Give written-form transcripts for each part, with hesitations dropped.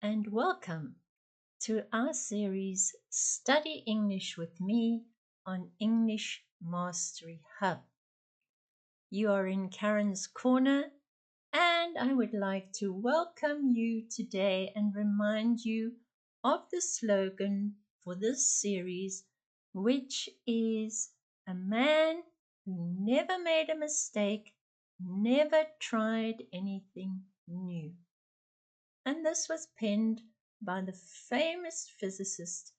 and welcome to our series Study English with Me on English Mastery Hub. You are in Karen's Corner, and I would like to welcome you today and remind you of the slogan for this series, which is a man who never made a mistake, never tried anything new. And this was penned by the famous physicist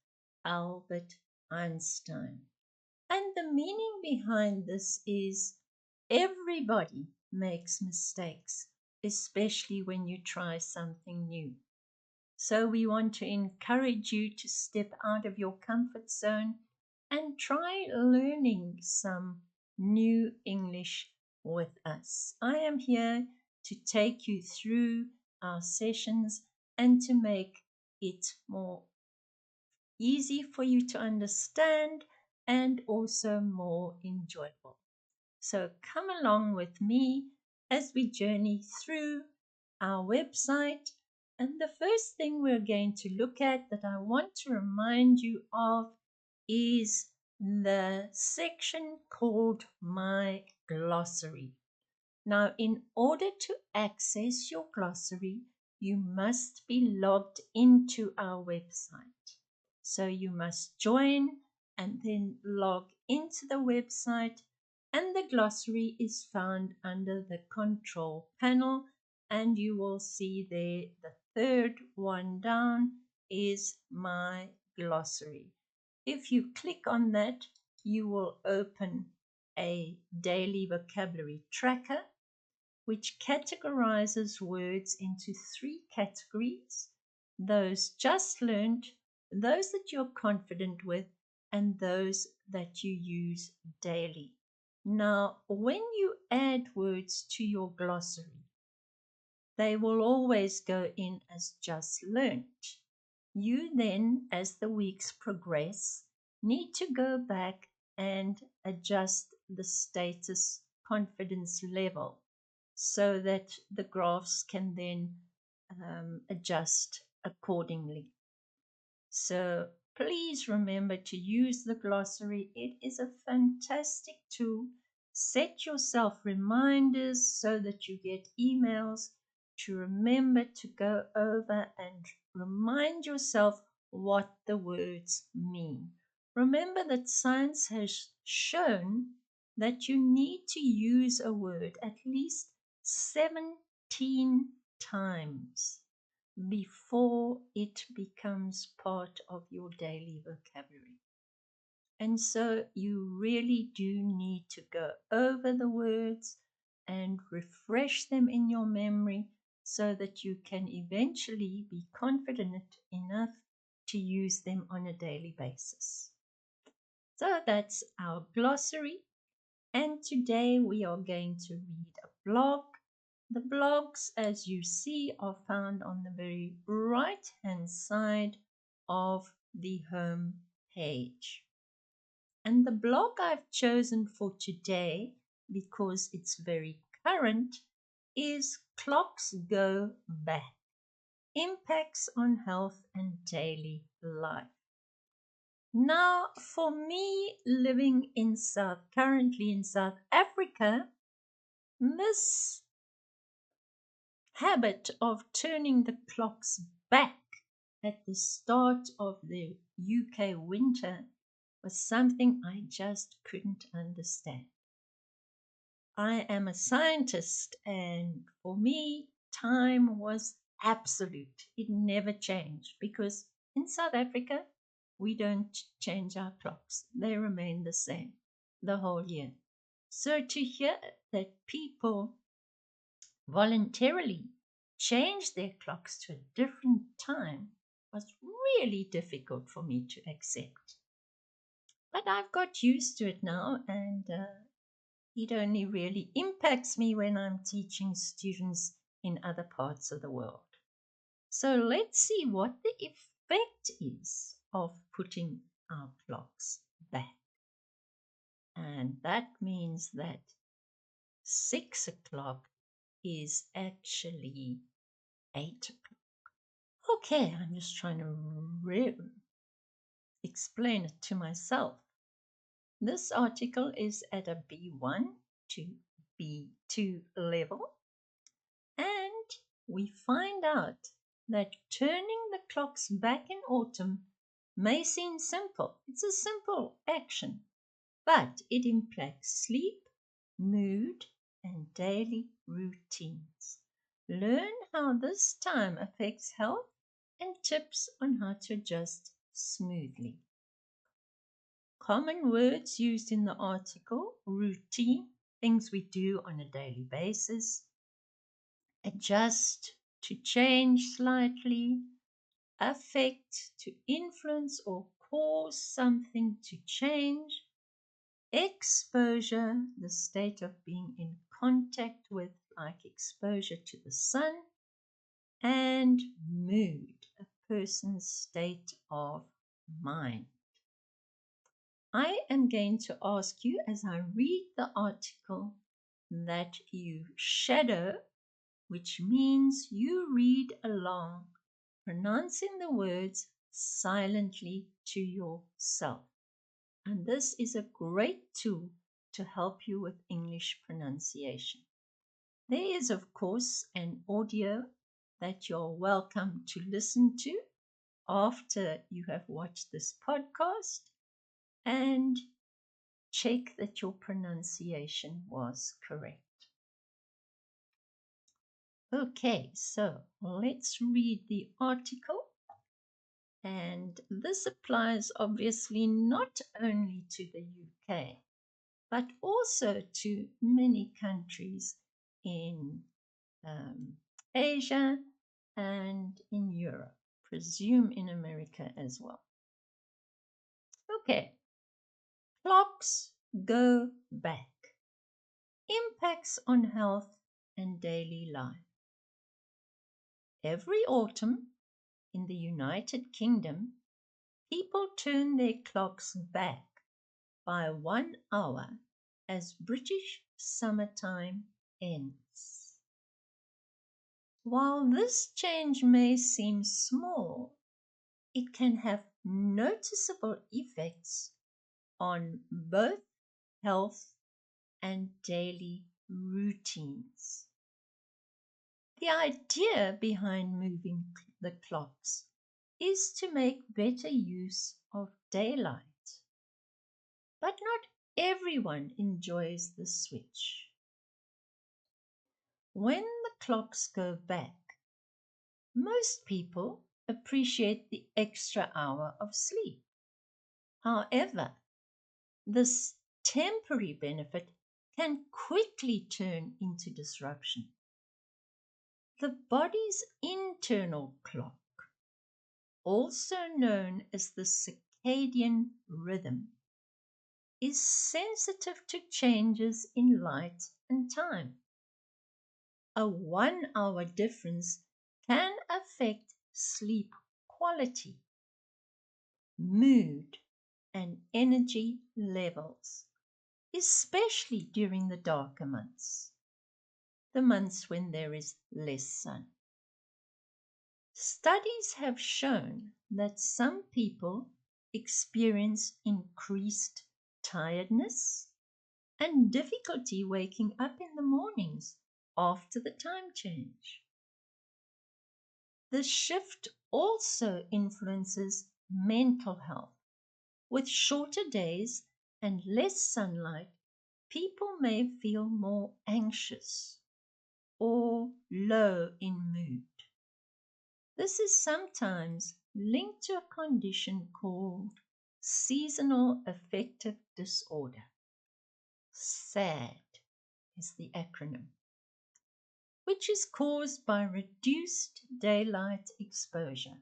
Albert Einstein. And the meaning behind this is everybody makes mistakes, especially when you try something new. So we want to encourage you to step out of your comfort zone and try learning some new English with us. I am here to take you through our sessions and to make it more easy for you to understand and also more enjoyable. So come along with me as we journey through our website. And the first thing we're going to look at that I want to remind you of is the section called My Glossary. Now, in order to access your glossary, you must be logged into our website. So you must join and then log into the website, and the glossary is found under the control panel, and you will see there the third one down is My Glossary. If you click on that, you will open a daily vocabulary tracker which categorizes words into three categories: those just learned, those that you're confident with, and those that you use daily. Now, when you add words to your glossary, they will always go in as just learned. You then, as the weeks progress, need to go back and adjust the status confidence level so that the graphs can then adjust accordingly. So please remember to use the glossary. It is a fantastic tool. Set yourself reminders so that you get emails to remember to go over and remind yourself what the words mean. Remember that science has shown that you need to use a word at least 17 times before it becomes part of your daily vocabulary. And so you really do need to go over the words and refresh them in your memory so that you can eventually be confident enough to use them on a daily basis. So that's our glossary. And today we are going to read a blog. The blogs, as you see, are found on the very right-hand side of the home page. And the blog I've chosen for today, because it's very current, is Clocks Go Back: Impacts on Health and Daily Life. Now, for me, living currently in South Africa, this habit of turning the clocks back at the start of the UK winter was something I just couldn't understand. I am a scientist, and for me, time was absolute. It never changed because in South Africa, we don't change our clocks. They remain the same the whole year. So to hear that people voluntarily change their clocks to a different time was really difficult for me to accept. But I've got used to it now, and it only really impacts me when I'm teaching students in other parts of the world. So let's see what the effect is of putting our clocks back. And that means that 6 o'clock is actually 8 o'clock. Okay, I'm just trying to explain it to myself. This article is at a B1 to B2 level, and we find out that turning the clocks back in autumn may seem simple. It's a simple action, but it impacts sleep, mood, and daily routines. Learn how this time affects health and tips on how to adjust smoothly. Common words used in the article: routine, things we do on a daily basis; adjust, to change slightly; affect, to influence or cause something to change; exposure, the state of being in contact with, like exposure to the sun; and mood, a person's state of mind. I am going to ask you as I read the article that you shadow, which means you read along, pronouncing the words silently to yourself. And this is a great tool to help you with English pronunciation. There is, of course, an audio that you're welcome to listen to after you have watched this podcast and check that your pronunciation was correct. Okay, so let's read the article. And this applies obviously not only to the UK, but also to many countries in Asia and in Europe, presume in America as well. Okay, clocks go back. Impacts on health and daily life. Every autumn in the United Kingdom, people turn their clocks back by 1 hour as British summertime ends. While this change may seem small, it can have noticeable effects on both health and daily routines. The idea behind moving the clocks is to make better use of daylight. But not everyone enjoys the switch. When the clocks go back, most people appreciate the extra hour of sleep. However, this temporary benefit can quickly turn into disruption. The body's internal clock, also known as the circadian rhythm, is sensitive to changes in light and time. A 1 hour difference can affect sleep quality, mood, and energy levels, especially during the darker months, the months when there is less sun. Studies have shown that some people experience increased tiredness and difficulty waking up in the mornings after the time change. The shift also influences mental health. With shorter days and less sunlight, people may feel more anxious or low in mood. This is sometimes linked to a condition called seasonal affective disorder. SAD is the acronym, which is caused by reduced daylight exposure.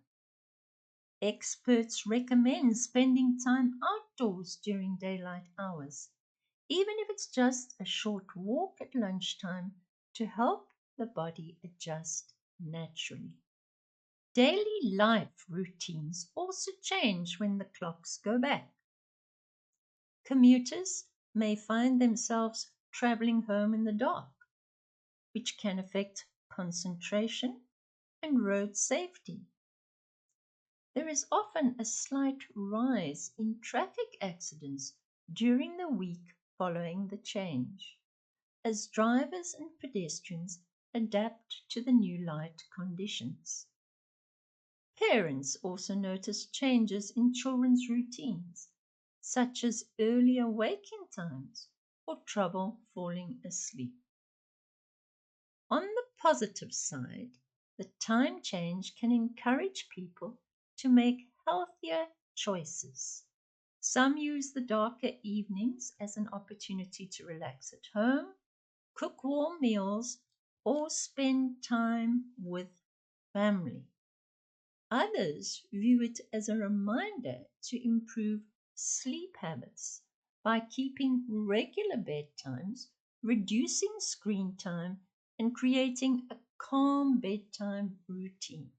Experts recommend spending time outdoors during daylight hours, even if it's just a short walk at lunchtime, to help the body adjust naturally. Daily life routines also change when the clocks go back. Commuters may find themselves traveling home in the dark, which can affect concentration and road safety. There is often a slight rise in traffic accidents during the week following the change, as drivers and pedestrians adapt to the new light conditions. Parents also notice changes in children's routines, such as earlier waking times or trouble falling asleep. On the positive side, the time change can encourage people to make healthier choices. Some use the darker evenings as an opportunity to relax at home, cook warm meals, or spend time with family. Others view it as a reminder to improve sleep habits by keeping regular bedtimes, reducing screen time, and creating a calm bedtime routine.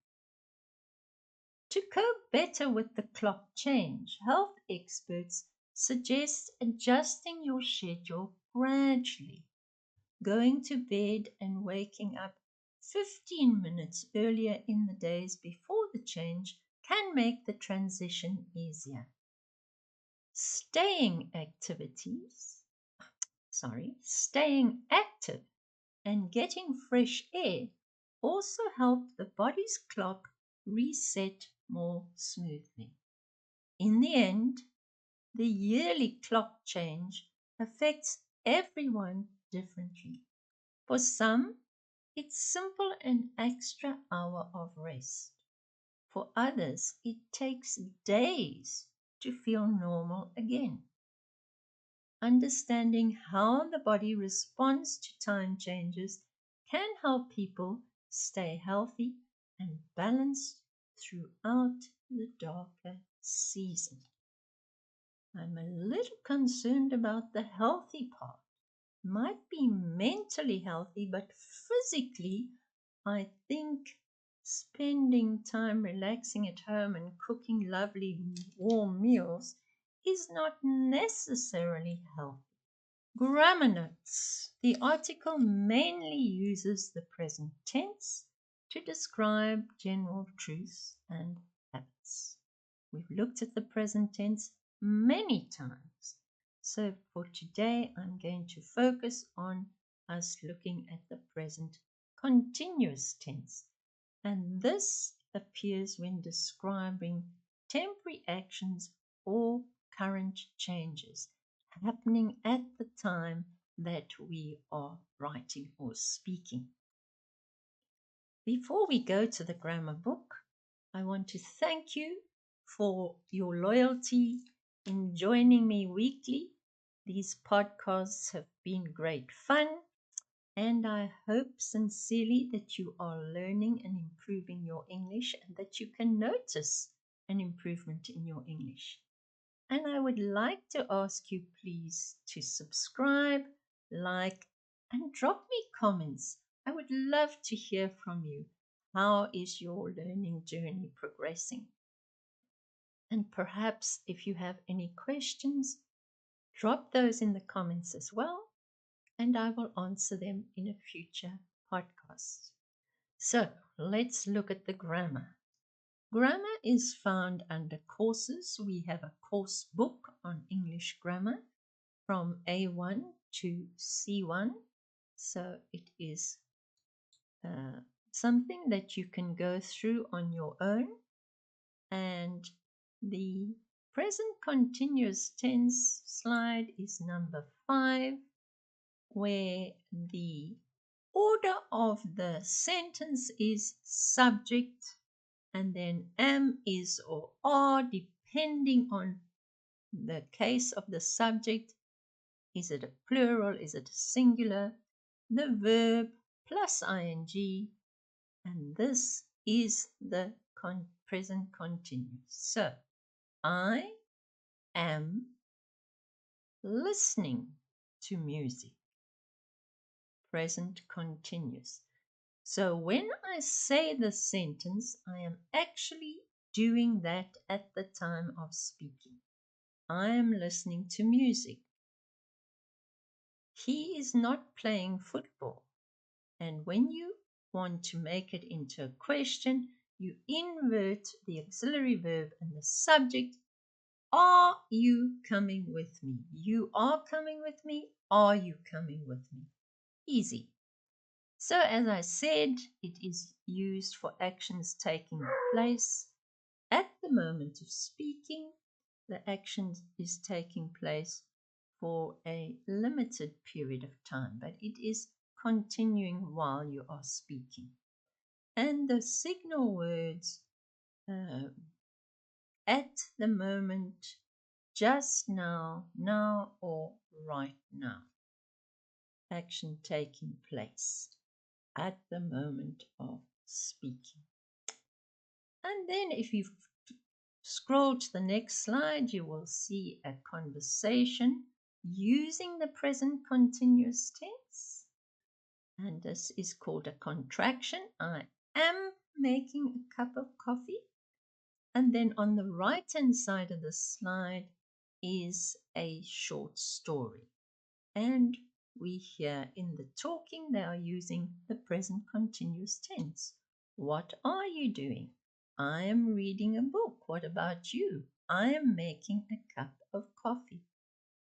To cope better with the clock change, health experts suggest adjusting your schedule gradually, going to bed and waking up 15 minutes earlier in the days before the change can make the transition easier. Staying active and getting fresh air also help the body's clock reset more smoothly. In the end, the yearly clock change affects everyone differently. For some, it's simple an extra hour of rest. For others, it takes days to feel normal again. Understanding how the body responds to time changes can help people stay healthy and balanced throughout the darker season. I'm a little concerned about the healthy part. Might be mentally healthy, but physically, I think spending time relaxing at home and cooking lovely warm meals is not necessarily healthy. Grammar notes. The article mainly uses the present tense to describe general truths and habits. We've looked at the present tense many times. So for today, I'm going to focus on us looking at the present continuous tense. And this appears when describing temporary actions or current changes happening at the time that we are writing or speaking. Before we go to the grammar book, I want to thank you for your loyalty in joining me weekly. These podcasts have been great fun, and I hope sincerely that you are learning and improving your English and that you can notice an improvement in your English. And I would like to ask you please to subscribe, like, and drop me comments. I would love to hear from you. How is your learning journey progressing? And perhaps if you have any questions, drop those in the comments as well, and I will answer them in a future podcast. So let's look at the grammar. Grammar is found under courses. We have a course book on English grammar from A1 to C1. So it is something that you can go through on your own. And the present continuous tense slide is number 5, where the order of the sentence is subject and then am, is, or are, depending on the case of the subject. Is it a plural? Is it a singular? The verb plus ing, and this is the present continuous. So, I am listening to music. Present continuous. So when I say the sentence, I am actually doing that at the time of speaking. I am listening to music. He is not playing football. And when you want to make it into a question, you invert the auxiliary verb and the subject. Are you coming with me? You are coming with me. Are you coming with me? Easy. So as I said, it is used for actions taking place at the moment of speaking. The action is taking place for a limited period of time, but it is continuing while you are speaking. And the signal words at the moment, just now, now, or right now. Action taking place at the moment of speaking. And then if you scroll to the next slide, you will see a conversation using the present continuous tense. And this is called a contraction. I am making a cup of coffee. And then on the right-hand side of the slide is a short story. And we hear in the talking they are using the present continuous tense. What are you doing? I am reading a book. What about you? I am making a cup of coffee.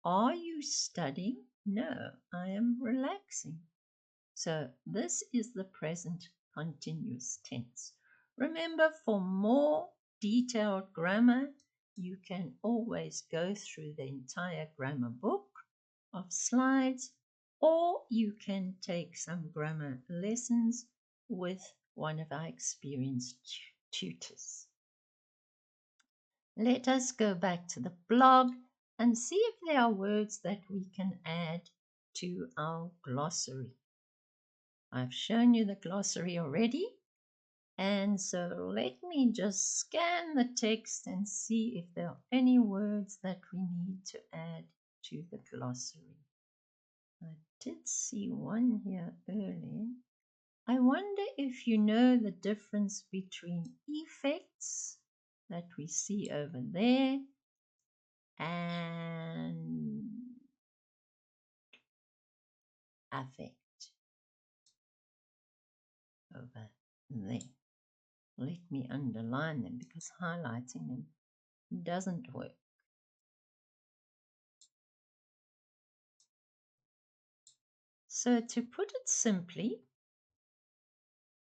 Are you studying? No, I am relaxing. So this is the present continuous tense. Remember, for more detailed grammar, you can always go through the entire grammar book of slides, or you can take some grammar lessons with one of our experienced tutors. Let us go back to the blog and see if there are words that we can add to our glossary. I've shown you the glossary already, and so let me just scan the text and see if there are any words that we need to add to the glossary. I did see one here earlier. I wonder if you know the difference between effects that we see over there and affect over there. Let me underline them because highlighting them doesn't work. So to put it simply,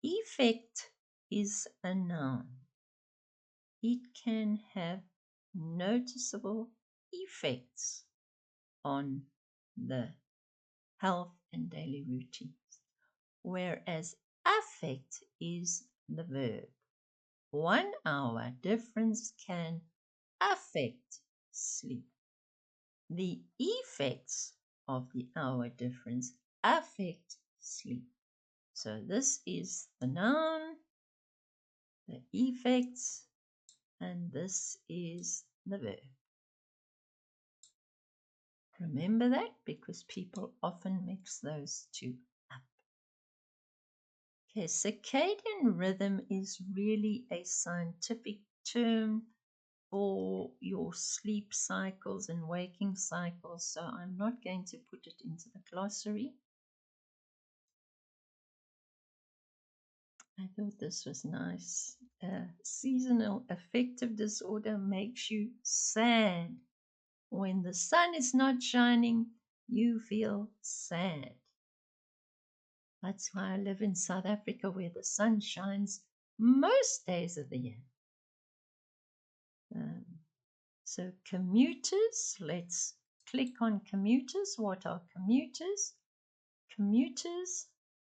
effect is a noun. It can have noticeable effects on the health and daily routines, whereas affect is the verb. 1 hour difference can affect sleep. The effects of the hour difference affect sleep. So this is the noun, the effects, and this is the verb. Remember that because people often mix those two up. Okay, circadian rhythm is really a scientific term for your sleep cycles and waking cycles, so I'm not going to put it into the glossary. I thought this was nice. Seasonal affective disorder makes you sad. When the sun is not shining, you feel sad. That's why I live in South Africa where the sun shines most days of the year. So commuters, let's click on commuters. What are commuters? Commuters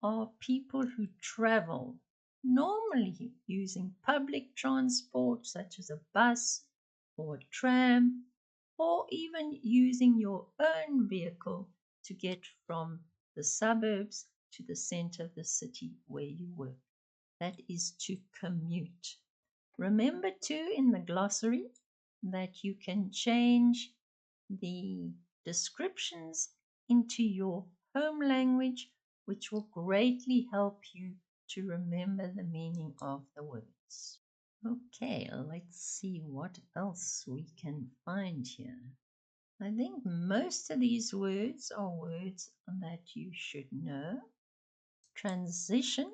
are people who travel, normally using public transport such as a bus or a tram, or even using your own vehicle to get from the suburbs to the center of the city where you work. That is to commute. Remember too in the glossary that you can change the descriptions into your home language, which will greatly help you to remember the meaning of the words. Okay, let's see what else we can find here. I think most of these words are words that you should know. Transition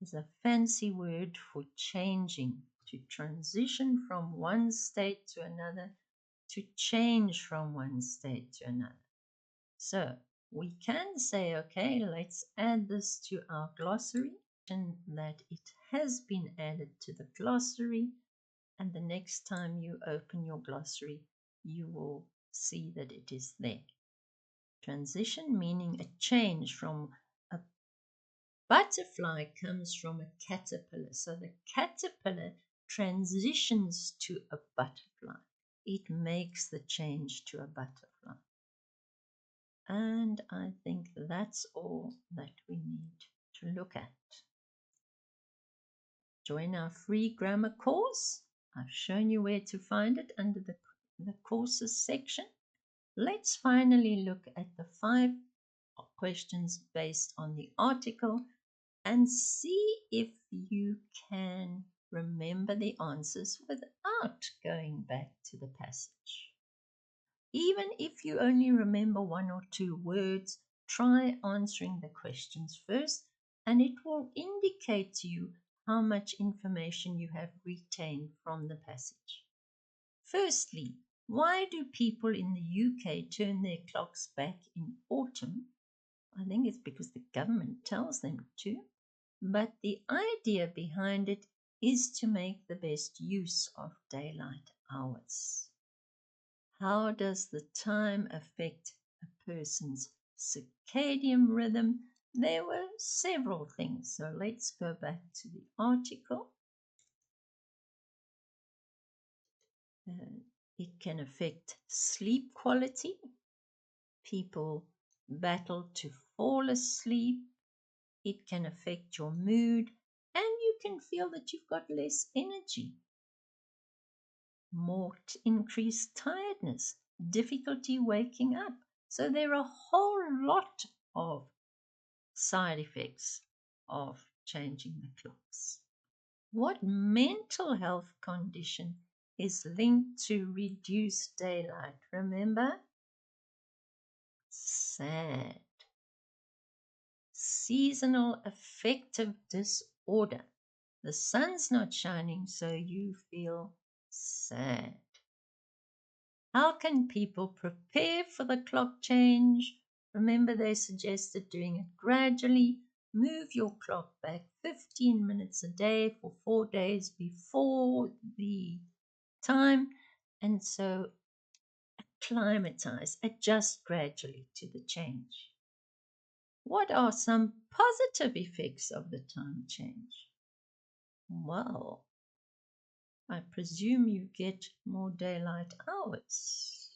is a fancy word for changing, to transition from one state to another, to change from one state to another. So we can say, okay, let's add this to our glossary, and that it has been added to the glossary. And the next time you open your glossary, you will see that it is there. Transition meaning a change from a butterfly comes from a caterpillar. So the caterpillar transitions to a butterfly. It makes the change to a butterfly. And I think that's all that we need to look at. Join our free grammar course. I've shown you where to find it under the courses section. Let's finally look at the 5 questions based on the article and see if you can remember the answers without going back to the passage. Even if you only remember 1 or 2 words, try answering the questions first, and it will indicate to you how much information you have retained from the passage. Firstly, why do people in the UK turn their clocks back in autumn? I think it's because the government tells them to, but the idea behind it is to make the best use of daylight hours. How does the time affect a person's circadian rhythm? There were several things, so let's go back to the article. It can affect sleep quality. People battle to fall asleep. It can affect your mood, and you can feel that you've got less energy. More increased tiredness, difficulty waking up. So there are a whole lot of side effects of changing the clocks. What mental health condition is linked to reduced daylight? Remember? Sad. Seasonal affective disorder. The sun's not shining, so you feel sad. How can people prepare for the clock change? Remember, they suggested doing it gradually. Move your clock back 15 minutes a day for 4 days before the time. And so acclimatize, adjust gradually to the change. What are some positive effects of the time change? Well, I presume you get more daylight hours.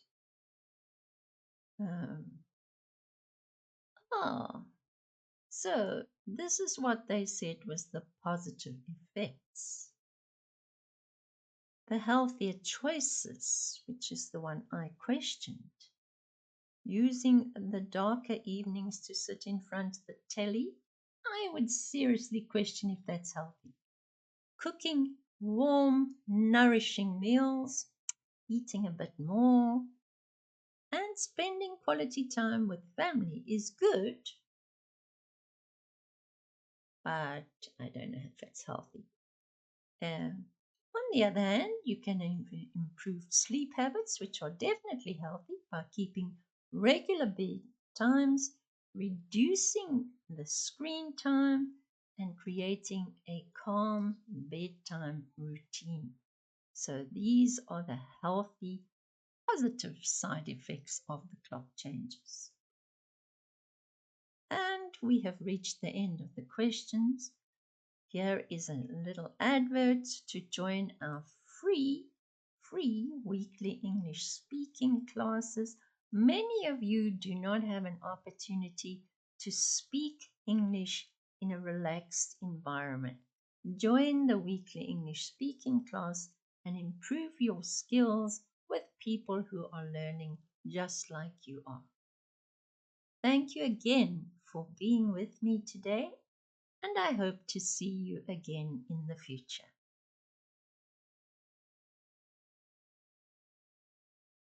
So this is what they said was the positive effects. The healthier choices, which is the one I questioned. Using the darker evenings to sit in front of the telly, I would seriously question if that's healthy. Cooking warm, nourishing meals, eating a bit more, and spending quality time with family is good, but I don't know if it's healthy. On the other hand, you can improve sleep habits, which are definitely healthy, by keeping regular bed times, reducing the screen time, and creating a calm bedtime routine. So these are the healthy, positive side effects of the clock changes. And we have reached the end of the questions. Here is a little advert to join our free weekly English speaking classes. Many of you do not have an opportunity to speak English in a relaxed environment. Join the weekly English speaking class and improve your skills with people who are learning just like you are. Thank you again for being with me today, and I hope to see you again in the future.